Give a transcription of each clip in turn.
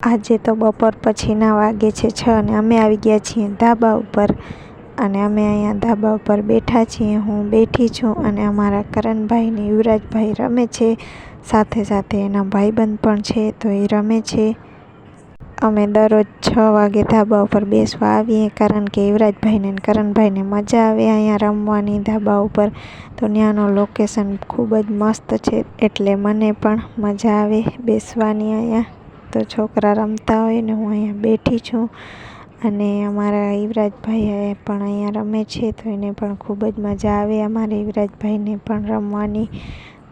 આજે તો બપોર પછીના વાગે છે 6 અને અમે આવી ગયા છીએ ધાબા ઉપર અને અમે અહીંયા ધાબા ઉપર બેઠા છીએ. હું બેઠી છું અને અમારા કરણભાઈ ને યુવરાજભાઈ રમે છે. સાથે સાથે એના ભાઈબંધ પણ છે તો એ રમે છે. અમે દરરોજ 6 વાગે ધાબા ઉપર બેસવા આવીએ કારણ કે યુવરાજભાઈને ને કરણભાઈને મજા આવે અહીંયા રમવાની ધાબા ઉપર. તો ત્યાંનું લોકેશન ખૂબ જ મસ્ત છે એટલે મને પણ મજા આવે બેસવાની અહીંયા. તો છોકરા રમતા હોય ને હું અહીંયા બેઠી છું અને અમારા યુવરાજભાઈ પણ અહીંયા રમે છે તો એને પણ ખૂબ જ મજા આવે અમારા યુવરાજભાઈને પણ રમવાની.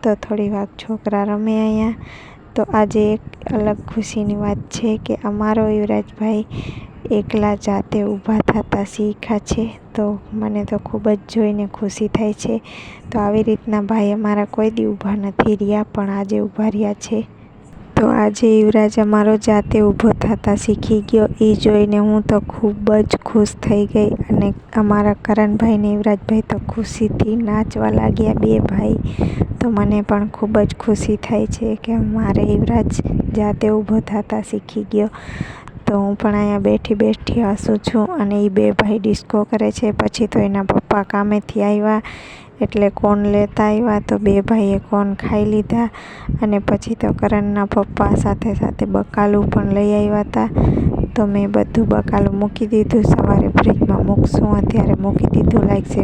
તો થોડી વાર છોકરા રમે અહીંયા. તો આજે એક અલગ ખુશીની વાત છે કે અમારો યુવરાજભાઈ એકલા જાતે ઊભા થતા શીખ્યા છે. તો મને તો ખૂબ જ જોઈને ખુશી થાય છે. તો આવી રીતના ભાઈ અમારા કોઈ દી ઊભા નથી રહ્યા પણ આજે ઊભા રહ્યા છે. તો આજે યુવરાજ અમારો જાતે ઊભો થતા શીખી ગયો. એ જોઈને હું તો ખૂબ જ ખુશ થઈ ગઈ અને અમારા કરણભાઈ ને યુવરાજભાઈ તો ખુશીથી નાચવા લાગ્યા બે ભાઈ. તો મને પણ ખૂબ જ ખુશી થાય છે કે મારે યુવરાજ જાતે ઊભો થતા શીખી ગયો. તો હું પણ અહીંયા બેઠી બેઠી હસું છું અને એ બે ભાઈ ડિસ્કો કરે છે. પછી તો એના પપ્પા કામેથી આવ્યા એટલે કોન લેતા આવ્યા તો બે ભાઈએ કોન ખાઈ લીધા અને પછી તો કરણના પપ્પા સાથે સાથે બકાલું પણ લઈ આવ્યા હતા. તો મેં બધું બકાલું મૂકી દીધું. સવારે ફ્રીજમાં મૂકશું અત્યારે મૂકી દીધું. Like share